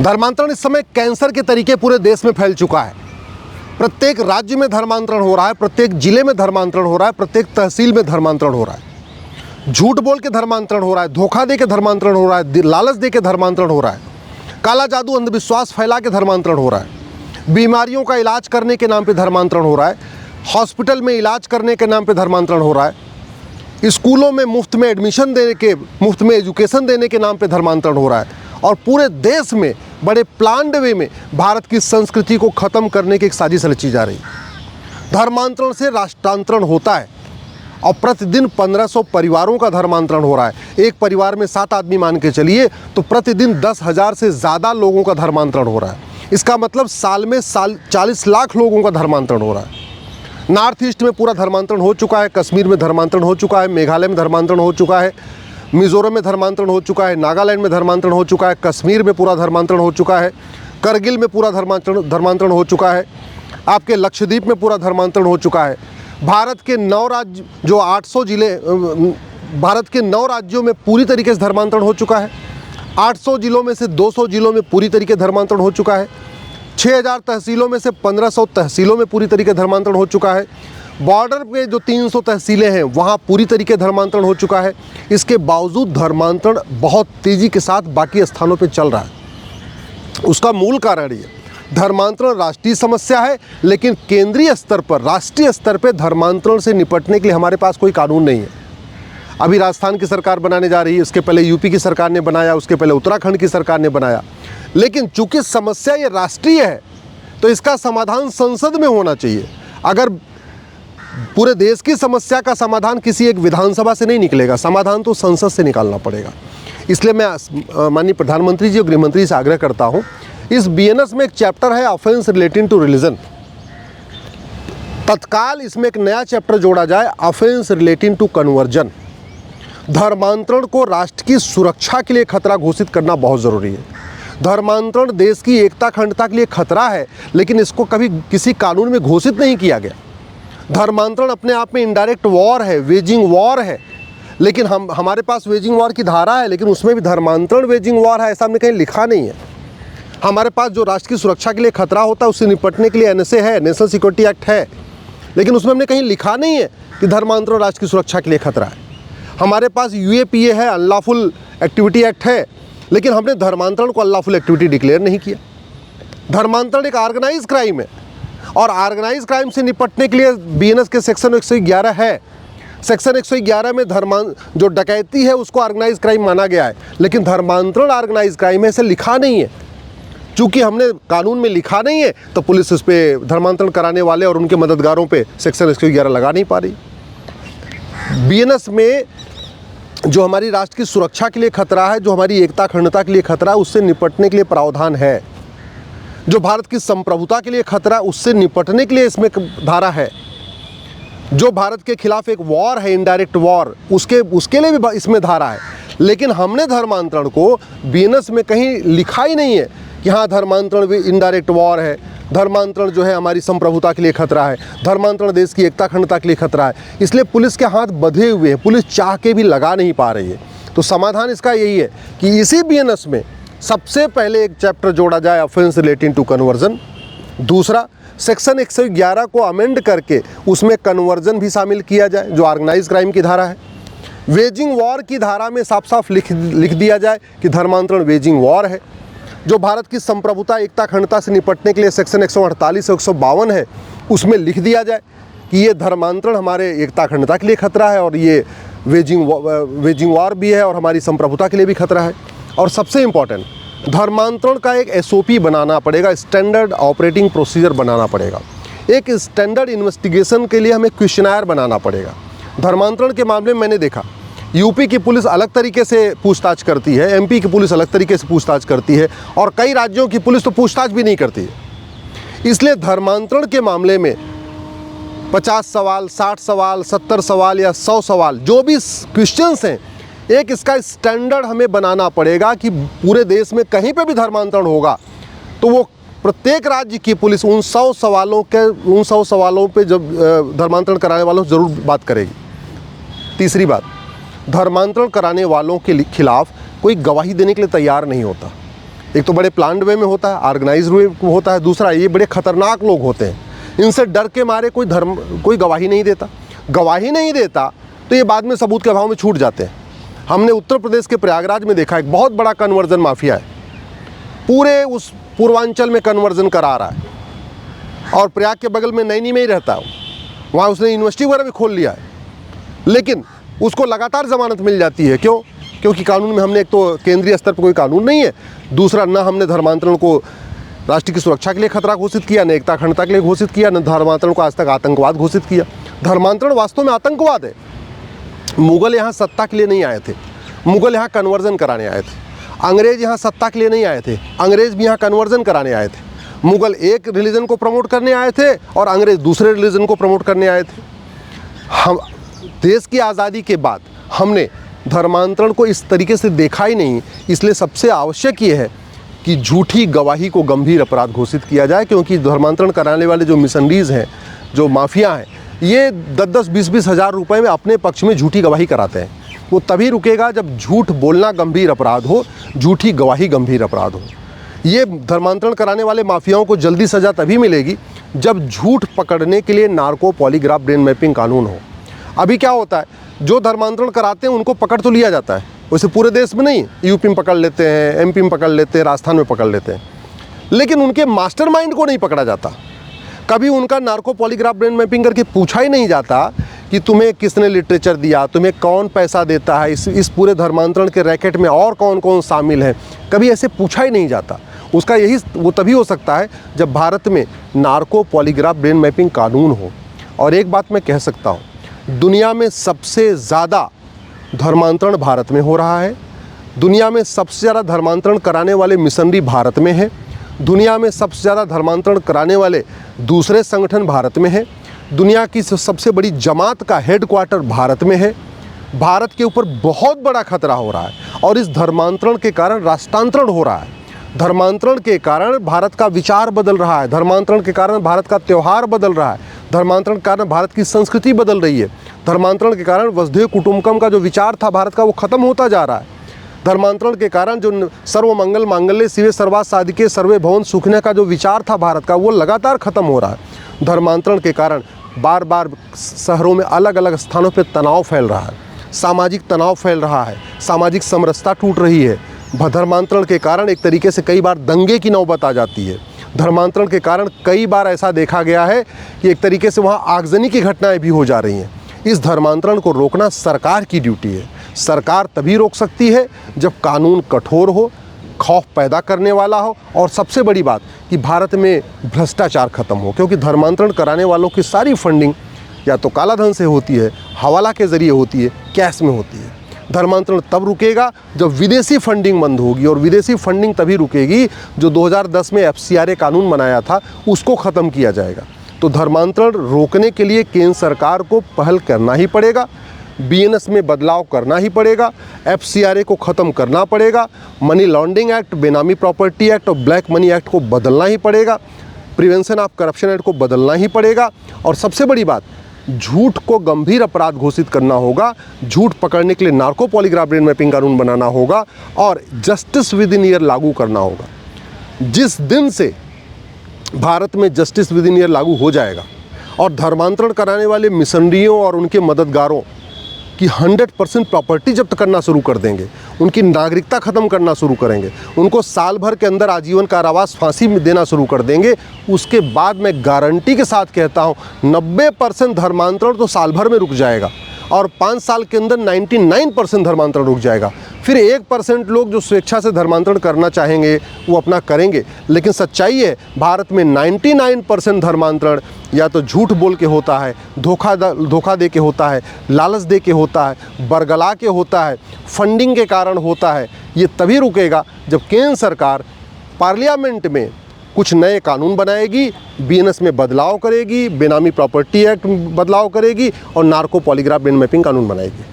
धर्मांतरण इस समय कैंसर के तरीके पूरे देश में फैल चुका है। प्रत्येक राज्य में धर्मांतरण हो रहा है, प्रत्येक जिले में धर्मांतरण हो रहा है, प्रत्येक तहसील में धर्मांतरण हो रहा है। झूठ बोल के धर्मांतरण हो रहा है, धोखा दे के धर्मांतरण हो रहा है, लालच दे के धर्मांतरण हो रहा है, काला जादू अंधविश्वास फैला के धर्मांतरण हो रहा है, बीमारियों का इलाज करने के नाम पे धर्मांतरण हो रहा है, हॉस्पिटल में इलाज करने के नाम पे धर्मांतरण हो रहा है, स्कूलों में मुफ्त में एडमिशन देने के, मुफ्त में एजुकेशन देने के नाम पे धर्मांतरण हो रहा है, और पूरे देश में बड़े प्लान्ड वे में भारत की संस्कृति को ख़त्म करने की एक साजिश रची जा रही है। धर्मांतरण से राष्ट्रांतरण होता है और प्रतिदिन 1500 परिवारों का धर्मांतरण हो रहा है। एक परिवार में 7 आदमी मान के चलिए तो प्रतिदिन 10,000 से ज़्यादा लोगों का धर्मांतरण हो रहा है। इसका मतलब साल में 40 लाख लोगों का धर्मांतरण हो रहा है। नॉर्थ ईस्ट में पूरा धर्मांतरण हो चुका है, कश्मीर में धर्मांतरण हो चुका है, मेघालय में धर्मांतरण हो चुका है, मिज़ोरम में धर्मांतरण हो चुका है, नागालैंड में धर्मांतरण हो चुका है, कश्मीर में पूरा धर्मांतरण हो चुका है, करगिल में पूरा धर्मांतरण हो चुका है, आपके लक्षद्वीप में पूरा धर्मांतरण हो चुका है। भारत के 9 राज्य जो 800 जिले, भारत के 9 राज्यों में पूरी तरीके से धर्मांतरण हो चुका है। 800 जिलों में से 200 जिलों में पूरी तरीके धर्मांतरण हो चुका है। 6000 तहसीलों में से 1500 तहसीलों में पूरी तरीके धर्मांतरण हो चुका है। बॉर्डर पे जो 300 तहसीलें हैं वहाँ पूरी तरीके धर्मांतरण हो चुका है। इसके बावजूद धर्मांतरण बहुत तेज़ी के साथ बाकी स्थानों पे चल रहा है। उसका मूल कारण ये धर्मांतरण राष्ट्रीय समस्या है, लेकिन केंद्रीय स्तर पर, राष्ट्रीय स्तर पर धर्मांतरण से निपटने के लिए हमारे पास कोई कानून नहीं है। अभी राजस्थान की सरकार बनाने जा रही है, उसके पहले यूपी की सरकार ने बनाया, उसके पहले उत्तराखंड की सरकार ने बनाया। लेकिन चूंकि समस्या ये राष्ट्रीय है तो इसका समाधान संसद में होना चाहिए। अगर पूरे देश की समस्या का समाधान किसी एक विधानसभा से नहीं निकलेगा, समाधान तो संसद से निकालना पड़ेगा। इसलिए मैं माननीय प्रधानमंत्री जी और गृहमंत्री से आग्रह करता हूँ, इस बीएनएस में एक चैप्टर है ऑफेंस रिलेटिंग टू रिलीजन, तत्काल इसमें एक नया चैप्टर जोड़ा जाए, ऑफेंस रिलेटिंग टू कन्वर्जन। धर्मांतरण को राष्ट्र की सुरक्षा के लिए खतरा घोषित करना बहुत ज़रूरी है। धर्मांतरण देश की एकता अखंडता के लिए खतरा है, लेकिन इसको कभी किसी कानून में घोषित नहीं किया गया। धर्मांतरण अपने आप में इनडायरेक्ट वॉर है, वेजिंग वॉर है, लेकिन हमारे पास वेजिंग वॉर की धारा है, लेकिन उसमें भी धर्मांतरण वेजिंग वॉर है ऐसा हमने कहीं लिखा नहीं है। हमारे पास जो राष्ट्र की सुरक्षा के लिए खतरा होता है उससे निपटने के लिए एनएसए है, नेशनल सिक्योरिटी एक्ट है, लेकिन उसमें हमने कहीं लिखा नहीं है कि धर्मांतरण राष्ट्र की सुरक्षा के लिए खतरा है। हमारे पास यूएपीए है, अनलॉफुल एक्टिविटी एक्ट है, लेकिन हमने धर्मांतरण को अनलॉफुल एक्टिविटी डिक्लेयर नहीं किया। धर्मांतरण एक ऑर्गेनाइज क्राइम है और ऑर्गेनाइज क्राइम से निपटने के लिए बीएनएस के सेक्शन 111 है। सेक्शन 111 में जो डकैती है उसको ऑर्गेनाइज क्राइम माना गया है, लेकिन धर्मांतरण ऑर्गेनाइज क्राइम है, ऐसे लिखा नहीं है। चूँकि हमने कानून में लिखा नहीं है तो पुलिस उस पर धर्मांतरण कराने वाले और उनके मददगारों पे सेक्शन 111 लगा नहीं पा रही। बीएनएस में जो हमारी राष्ट्र की सुरक्षा के लिए खतरा है, जो हमारी एकता अखंडता के लिए खतरा है, उससे निपटने के लिए प्रावधान है। जो भारत की संप्रभुता के लिए खतरा, उससे निपटने के लिए इसमें धारा है। जो भारत के खिलाफ एक वॉर है, इनडायरेक्ट वॉर, उसके लिए भी इसमें धारा है। लेकिन हमने धर्मांतरण को बीएनएस में कहीं लिखा ही नहीं है कि हाँ धर्मांतरण भी इनडायरेक्ट वॉर है, धर्मांतरण जो है हमारी संप्रभुता के लिए खतरा है, धर्मांतरण देश की एकता अखंडता के लिए खतरा है। इसलिए पुलिस के हाथ बंधे हुए हैं, पुलिस चाह के भी लगा नहीं पा रही है। तो समाधान इसका यही है कि इसी बीएनएस में सबसे पहले एक चैप्टर जोड़ा जाए ऑफेंस रिलेटिंग टू कन्वर्जन। दूसरा, सेक्शन 111 को अमेंड करके उसमें कन्वर्जन भी शामिल किया जाए, जो ऑर्गेनाइज क्राइम की धारा है। वेजिंग वॉर की धारा में साफ साफ लिख दिया जाए कि धर्मांतरण वेजिंग वॉर है। जो भारत की संप्रभुता एकता अखंडता से निपटने के लिए सेक्शन 148 और 152 है, उसमें लिख दिया जाए कि ये धर्मांतरण हमारे एकता अखंडता के लिए खतरा है और ये वेजिंग वॉर भी है और हमारी संप्रभुता के लिए भी खतरा है। और सबसे इम्पॉर्टेंट, धर्मांतरण का एक एसओपी बनाना पड़ेगा, स्टैंडर्ड ऑपरेटिंग प्रोसीजर बनाना पड़ेगा। एक स्टैंडर्ड इन्वेस्टिगेशन के लिए हमें क्वेश्चनायर बनाना पड़ेगा। धर्मांतरण के मामले में मैंने देखा यूपी की पुलिस अलग तरीके से पूछताछ करती है, एमपी की पुलिस अलग तरीके से पूछताछ करती है और कई राज्यों की पुलिस तो पूछताछ भी नहीं करती है। इसलिए धर्मांतरण के मामले में 50 सवाल, 60 सवाल, 70 सवाल या 100 सवाल, जो भी क्वेश्चंस हैं, एक इसका स्टैंडर्ड हमें बनाना पड़ेगा कि पूरे देश में कहीं पे भी धर्मांतरण होगा तो वो प्रत्येक राज्य की पुलिस उन 100 सवालों पे जब धर्मांतरण कराने वालों से ज़रूर बात करेगी। तीसरी बात, धर्मांतरण कराने वालों के खिलाफ कोई गवाही देने के लिए तैयार नहीं होता। एक तो बड़े प्लान्ड वे में होता है, ऑर्गेनाइज वे में होता है, दूसरा ये बड़े खतरनाक लोग होते हैं, इनसे डर के मारे कोई गवाही नहीं देता। गवाही नहीं देता तो ये बाद में सबूत के अभाव में छूट जाते हैं। हमने उत्तर प्रदेश के प्रयागराज में देखा एक बहुत बड़ा कन्वर्जन माफिया है, पूरे उस पूर्वांचल में कन्वर्जन करा रहा है और प्रयाग के बगल में नैनी में ही रहता है, वहाँ उसने यूनिवर्सिटी वगैरह भी खोल लिया है, लेकिन उसको लगातार जमानत मिल जाती है। क्यों? क्योंकि कानून में हमने एक तो केंद्रीय स्तर पर कोई कानून नहीं है, दूसरा न हमने धर्मांतरण को राष्ट्र की सुरक्षा के लिए खतरा घोषित किया, न एकता अखंडता के लिए घोषित किया, न धर्मांतरण को आज तक आतंकवाद घोषित किया। धर्मांतरण वास्तव में आतंकवाद है। मुगल यहाँ सत्ता के लिए नहीं आए थे, मुगल यहाँ कन्वर्जन कराने आए थे। अंग्रेज यहाँ सत्ता के लिए नहीं आए थे, अंग्रेज भी यहाँ कन्वर्जन कराने आए थे। मुगल एक रिलीजन को प्रमोट करने आए थे और अंग्रेज दूसरे रिलीजन को प्रमोट करने आए थे। हम देश की आज़ादी के बाद हमने धर्मांतरण को इस तरीके से देखा ही नहीं, इसलिए सबसे आवश्यक ये है कि झूठी गवाही को गंभीर अपराध घोषित किया जाए, क्योंकि धर्मांतरण कराने वाले जो मिशनरीज़ हैं, जो माफिया हैं, ये 10-10, 20-20 हज़ार रुपए में अपने पक्ष में झूठी गवाही कराते हैं। वो तभी रुकेगा जब झूठ बोलना गंभीर अपराध हो, झूठी गवाही गंभीर अपराध हो। ये धर्मांतरण कराने वाले माफियाओं को जल्दी सज़ा तभी मिलेगी जब झूठ पकड़ने के लिए नार्को पॉलीग्राफ ब्रेन मैपिंग कानून हो। अभी क्या होता है, जो धर्मांतरण कराते हैं उनको पकड़ तो लिया जाता है, वैसे पूरे देश में नहीं, यूपी में पकड़ लेते हैं, एमपी में पकड़ लेते हैं, राजस्थान में पकड़ लेते हैं, लेकिन उनके मास्टरमाइंड को नहीं पकड़ा जाता। कभी उनका नार्को पॉलीग्राफ ब्रेन मैपिंग करके पूछा ही नहीं जाता कि तुम्हें किसने लिटरेचर दिया, तुम्हें कौन पैसा देता है, इस पूरे धर्मांतरण के रैकेट में और कौन कौन शामिल है, कभी ऐसे पूछा ही नहीं जाता। उसका वो तभी हो सकता है जब भारत में नार्को पॉलीग्राफ ब्रेन मैपिंग कानून हो। और एक बात मैं कह सकता हूँ, दुनिया में सबसे ज़्यादा धर्मांतरण भारत में हो रहा है, दुनिया में सबसे ज़्यादा धर्मांतरण कराने वाले मिशनरी भारत में है, दुनिया में सबसे ज़्यादा धर्मांतरण कराने वाले दूसरे संगठन भारत में है, दुनिया की सबसे बड़ी जमात का हेडक्वार्टर भारत में है। भारत के ऊपर बहुत बड़ा खतरा हो रहा है और इस धर्मांतरण के कारण राष्ट्रांतरण हो रहा है। धर्मांतरण के कारण भारत का विचार बदल रहा है, धर्मांतरण के कारण भारत का त्यौहार बदल रहा है, धर्मांतरण के कारण भारत की संस्कृति बदल रही है, धर्मांतरण के कारण वसुधैव कुटुंबकम का जो विचार था भारत का वो ख़त्म होता जा रहा है। धर्मांतरण के कारण जो सर्वमंगल मांगल्ये शिवे सर्वार्थ साधिके सर्वे भवन्तु सुखिनः का जो विचार था भारत का वो लगातार ख़त्म हो रहा है। धर्मांतरण के कारण बार बार शहरों में अलग अलग स्थानों पर तनाव फैल रहा है, सामाजिक तनाव फैल रहा है, सामाजिक समरसता टूट रही है। धर्मांतरण के कारण एक तरीके से कई बार दंगे की नौबत आ जाती है। धर्मांतरण के कारण कई बार ऐसा देखा गया है कि एक तरीके से वहाँ आगजनी की घटनाएं भी हो जा रही हैं। इस धर्मांतरण को रोकना सरकार की ड्यूटी है। सरकार तभी रोक सकती है जब कानून कठोर हो, खौफ पैदा करने वाला हो और सबसे बड़ी बात कि भारत में भ्रष्टाचार खत्म हो, क्योंकि धर्मांतरण कराने वालों की सारी फंडिंग या तो काला धन से होती है, हवाला के ज़रिए होती है, कैश में होती है। धर्मांतरण तब रुकेगा जब विदेशी फंडिंग बंद होगी, और विदेशी फंडिंग तभी रुकेगी जो 2010 में FCRA कानून बनाया था उसको ख़त्म किया जाएगा। तो धर्मांतरण रोकने के लिए केंद्र सरकार को पहल करना ही पड़ेगा, BNS में बदलाव करना ही पड़ेगा, FCRA को ख़त्म करना पड़ेगा, मनी लॉन्ड्रिंग एक्ट, बेनामी प्रॉपर्टी एक्ट और ब्लैक मनी एक्ट को बदलना ही पड़ेगा, प्रिवेंशन ऑफ करप्शन एक्ट को बदलना ही पड़ेगा, और सबसे बड़ी बात झूठ को गंभीर अपराध घोषित करना होगा। झूठ पकड़ने के लिए नार्को पॉलीग्राफ ब्रेन मैपिंग कानून बनाना होगा और जस्टिस विद इन ईयर लागू करना होगा। जिस दिन से भारत में जस्टिस विद इन ईयर लागू हो जाएगा और धर्मांतरण कराने वाले मिशनरियों और उनके मददगारों की 100% प्रॉपर्टी जब्त करना शुरू कर देंगे, उनकी नागरिकता ख़त्म करना शुरू करेंगे, उनको साल भर के अंदर आजीवन कारावास फांसी में देना शुरू कर देंगे, उसके बाद मैं गारंटी के साथ कहता हूँ 90% धर्मांतरण तो साल भर में रुक जाएगा और 5 साल के अंदर 99% धर्मांतरण रुक जाएगा। फिर 1% लोग जो स्वेच्छा से धर्मांतरण करना चाहेंगे वो अपना करेंगे, लेकिन सच्चाई है भारत में 99% धर्मांतरण या तो झूठ बोल के होता है, धोखा दे के होता है, लालच दे के होता है, बरगला के होता है, फंडिंग के कारण होता है। ये तभी रुकेगा जब केंद्र सरकार पार्लियामेंट में कुछ नए कानून बनाएगी, BNS में बदलाव करेगी, बेनामी प्रॉपर्टी एक्ट बदलाव करेगी और नार्को पॉलीग्राफ ब्रेन मैपिंग कानून बनाएगी।